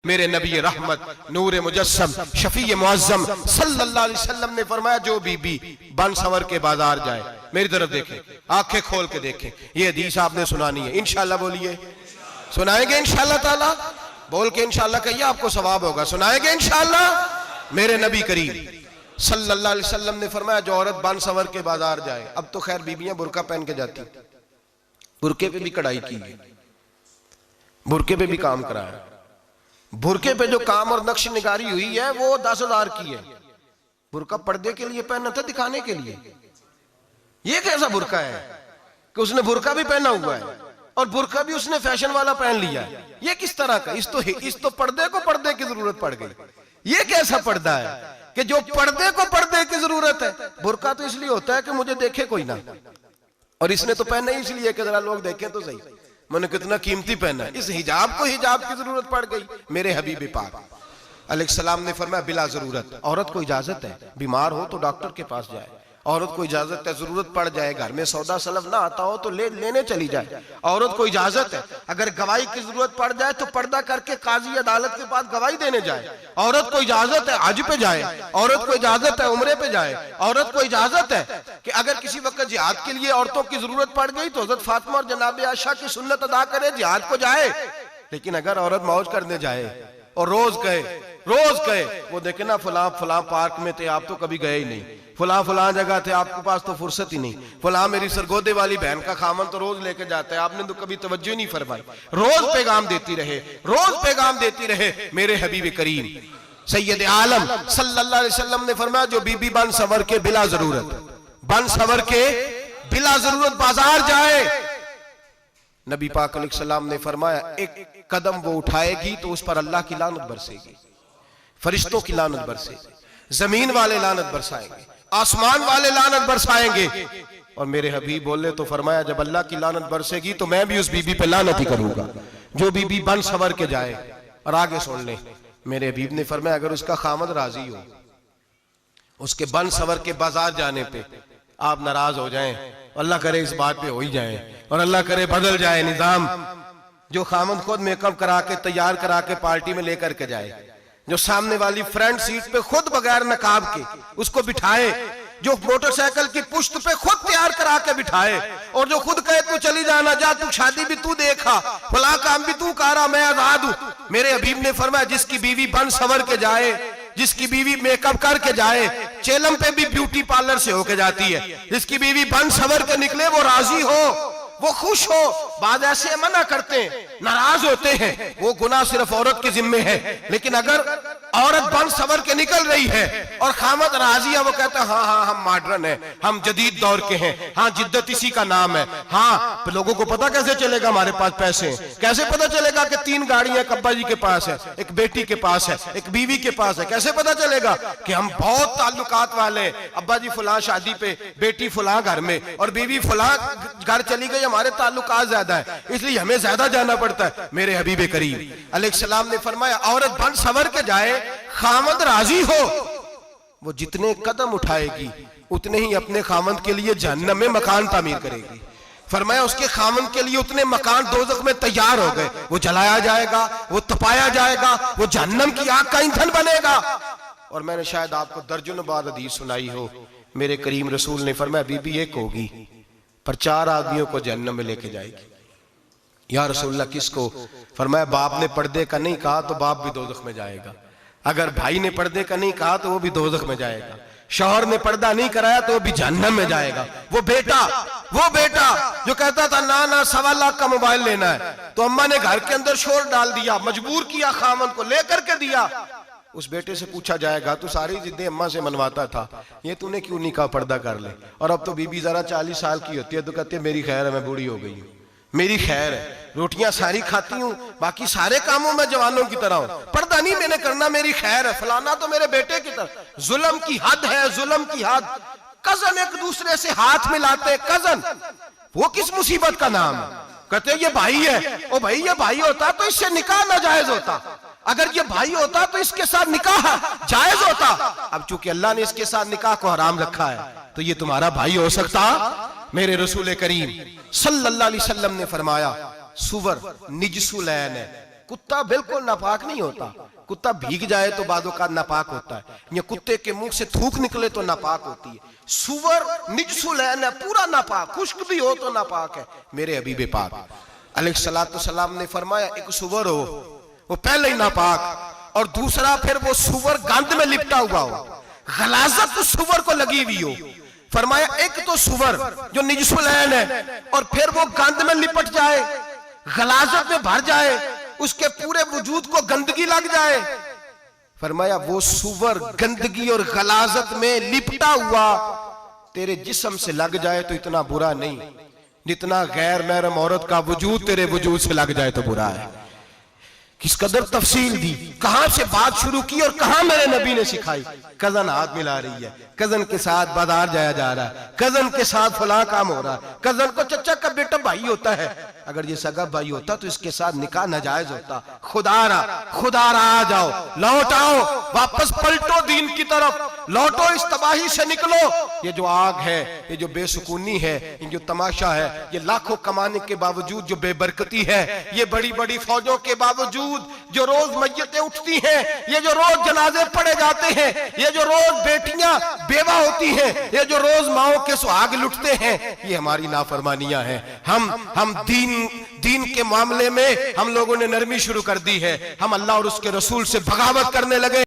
मेरे नबी रहमत नूर मुजस्सम शफी मुअज्जम सल्लल्लाहु अलैहि वसल्लम ने फरमाया, जो बीबी बन सवर के बाजार जाए, मेरी तरफ देखे, आंखें खोल के देखे। ये हदीस आपने सुनानी है, इंशाल्लाह बोलिए। सुनाएंगे इंशाल्लाह ताला, बोल के इंशाल्लाह कहिए, आपको सवाब होगा। सुनाएंगे इंशाल्लाह। मेरे नबी करीम सल्लल्लाहु अलैहि वसल्लम ने फरमाया, जो औरत बन सवर के बाजार जाए, अब तो खैर बीबियां बुरका पहन के जाती, बुरके पे भी कढ़ाई की है, बुरके पे भी काम कराया। बुरके पे जो काम और नक्श निगारी हुई है वो 10,000 की है। बुरका पर्दे के लिए पहना था, दिखाने के लिए। ये कैसा बुरका है कि उसने बुरका भी पहना हुआ है और बुरका भी उसने फैशन वाला पहन लिया है। ये किस तरह का? इस तो पर्दे को पर्दे की जरूरत पड़ गई। ये कैसा पर्दा है कि जो पर्दे को पर्दे की जरूरत है? बुरका तो इसलिए होता है कि मुझे देखे कोई ना, और इसने तो पहना ही इसलिए कि जरा लोग देखें तो सही, मैंने कितना कीमती पहना है। इस हिजाब को हिजाब की जरूरत पड़ गई। मेरे हबीब पाक अलैहिस्सलाम ने फरमाया, बिला जरूरत। औरत को इजाजत है, बीमार हो तो डॉक्टर के पास जाए। औरत को इजाजत है, जरूरत पड़ जाए, घर में सौदा सलफ ना आता हो तो लेने चली जाए। औरत को इजाजत है, अगर गवाही की जरूरत पड़ जाए तो पर्दा करके काजी अदालत के पास गवाही देने जाए। औरत को इजाजत है हज पे जाए, औरत को इजाजत है उम्रे पे जाए। औरत को इजाजत है कि अगर किसी वक्त जिहाद के लिए औरतों की जरूरत पड़ गई तो हजरत फातिमा और जनाब आयशा की सुन्नत अदा करे, जिहाद को जाए। लेकिन अगर औरत मौज करने जाए और रोज कहे वो देखे ना, फलां पार्क में थे, आप तो कभी गए ही नहीं, फलां जगह थे, आपके पास तो फुर्सत ही नहीं, फलां मेरी सरगोदे वाली बहन का खामन तो रोज लेके जाता है, आपने तो कभी तवज्जो नहीं फरमाई। रोज पैगाम देती रहे, रोज पैगाम देती रहे। मेरे हबीब करीम सैयद आलम सल्लल्लाहु अलैहि वसल्लम ने फरमाया, जो बीबी बन सवर के बिला जरूरत बाजार जाए, नबी पाक अलैहिस्सलाम ने फरमाया, एक कदम वो उठाएगी तो उस पर अल्लाह की लानत बरसेगी, फरिश्तों की लानत बरसेगी, जमीन वाले लानत बरसाएंगे, आसमान वाले लानत बरसाएंगे। और मेरे हबीब बोले तो फरमाया, जब अल्लाह की लानत बरसेगी तो मैं भी उस बीबी पे लानत ही करूंगा जो बीबी बन सवर के जाए। और आगे सुन ले, मेरे हबीब ने फरमाया, अगर उसका खामद राजी हो, उसके बन सवर के बाजार जाने पे आप नाराज हो जाएं, अल्लाह करे इस बात पे हो ही जाए, और अल्लाह करे बदल जाए निजाम, जो खामद खुद मेकअप करा के तैयार करा के पार्टी में लेकर के जाए, जो सामने वाली फ्रंट सीट पे खुद बगैर नकाब के उसको बिठाए, जो मोटरसाइकिल की पुश्त पे खुद तैयार करा के बिठाए, और जो खुद कहे तू चली जाना, जा तू शादी भी तू देखा, फला काम भी तू करा, मैं आजाद हूं। मेरे हबीब ने फरमाया, जिसकी बीवी बन सवर के जाए, जिसकी बीवी मेकअप करके जाए, चेलम पे भी ब्यूटी पार्लर से होके जाती है, जिसकी बीवी बन सवर के निकले, वो राजी हो, वो खुश हो। बाद ऐसे मना करते हैं, नाराज होते हैं, वो गुनाह सिर्फ औरत के जिम्मे है। लेकिन अगर औरत बन सवर के निकल रही है और खामद राजी है, वो कहता है हाँ हम मॉडर्न है, हम जदीद दौर के हैं, हाँ जिद्दत इसी का नाम है। हाँ, तो लोगों को पता कैसे चलेगा हमारे पास पैसे हैं? कैसे पता चलेगा कि 3 गाड़ियां अब्बा जी के पास है, एक बेटी के पास है, एक बीवी के पास है? कैसे पता चलेगा कि हम बहुत ताल्लुकात वाले हैं? अब्बा जी फलां शादी पे, बेटी फलां घर में, और बीवी फलां घर चली गई, हमारे ताल्लुकात ज्यादा है, इसलिए हमें ज्यादा जाना पड़ता है। मेरे हबीब करीम अलैहिस्सलाम ने फरमाया, औरत बन सवर के जाए, खामद राजी हो, वो जितने कदम उठाएगी उतने ही अपने खामद के लिए जहन्नम में मकान तामीर करेगी। फरमाया, उसके खामद के लिए उतने मकान दोज़ख में तैयार हो गए, वो जलाया जाएगा, वो तपाया जाएगा, वो जहन्नम की आग का ईंधन बनेगा। और मैंने शायद आपको दर्जनों बार हदीस सुनाई हो, मेरे करीम रसूल ने फरमाया, बीबी एक होगी पर 4 आदमियों को जहन्नम में लेके जाएगी। या रसूलल्लाह किसको? फरमाया, बाप ने पर्दे का नहीं कहा तो बाप भी दोज़ख में जाएगा, अगर भाई ने पर्दे का नहीं कहा तो वो भी दोज़ख में जाएगा, शौहर ने पर्दा नहीं कराया तो वो भी जहन्नम में जाएगा। वो बेटा जो कहता था ना 1.25 लाख का मोबाइल लेना है, तो अम्मा ने घर के अंदर शोर डाल दिया, मजबूर किया, खामन को लेकर के दिया। उस बेटे से पूछा जाएगा, तू सारी जिद्दें अम्मा से मनवाता था, ये तूने क्यों नहीं कहा पर्दा कर ले? और अब तो बीबी जरा 40 साल की होती है तो कहती है मेरी खैर है, मैं बूढ़ी हो गई हूँ, मेरी खैर है, रोटियां सारी खाती हूँ, बाकी सारे कामों में जवानों की तरह हूं, पर्दा नहीं मैंने करना, मेरी खैर है। फलाना तो मेरे बेटे की तरह। जुल्म की हद है, जुल्म की हद। कजन एक दूसरे से हाथ मिलाते, कजन, वो किस मुसीबत का नाम है? कहते ये भाई है, ओ भाई ये भाई होता तो इससे निकाह नाजायज होता, अगर ये भाई होता तो इसके साथ निकाह जायज होता। अब चूंकि अल्लाह ने इसके साथ निकाह को हराम रखा है तो ये तुम्हारा भाई हो सकता? मेरे रसूल करीम सल्लल्लाहु अलैहि वसल्लम ने फरमाया, सुवर निजसुलैन है, कुत्ता बिल्कुल नापाक नहीं होता, कुत्ता भीग जाए तो बादों का नापाक होता है, या कुत्ते के मुंह से थूक निकले तो नापाक होती है। सुवर निजसुल है, पूरा नापाक, खुश्क भी हो तो नापाक है। मेरे हबीबे पाक अलैहिस्सलाम ने फरमाया एक सुवर हो वो पहले ही नापाक, और दूसरा फिर वो सुवर गंद में लिपटा हुआ हो, गलाजत तो सुवर को लगी हुई हो। फरमाया एक तो सुवर जो निजसुल है और फिर वो गंद में लिपट जाए, गलाजत में भर जाए, उसके पूरे वजूद को गंदगी लग जाए। फरमाया वो सुवर गंदगी और गलाजत में लिपटा हुआ तेरे जिस्म से लग जाए तो इतना बुरा नहीं, जितना गैर महरम औरत का वजूद तेरे वजूद से लग जाए तो बुरा है। किस कदर तफसील दी, कहां से बात शुरू की और कहां मेरे नबी ने सिखाई। कजन हाथ मिला रही है, कजन के साथ बाजार जाया जा रहा है, कजन के साथ फलां काम हो रहा है, कजन को चचा का बेटा भाई होता है, अगर ये सगा भाई होता तो इसके साथ निकाह नाजायज होता। खुदारा आ जाओ, लौट आओ, वापस पलटो दीन की तरफ, लौटो, इस तबाही से निकलो। ये जो आग है, ये जो बेसुकूनी है, ये जो तमाशा है, ये लाखों कमाने के बावजूद जो बेबरकती है, ये बड़ी बड़ी फौजों के बावजूद जो रोज मय्यतें उठती हैं, ये जो रोज जनाजे पड़े जाते हैं, ये जो रोज बेटियां बेवा होती हैं, ये जो रोज माओ के सुहाग लुटते हैं, ये हमारी नाफरमानियां हैं। हम दीन के मामले में हम लोगों ने नरमी शुरू कर दी है, हम अल्लाह और उसके रसूल से बगावत करने लगे।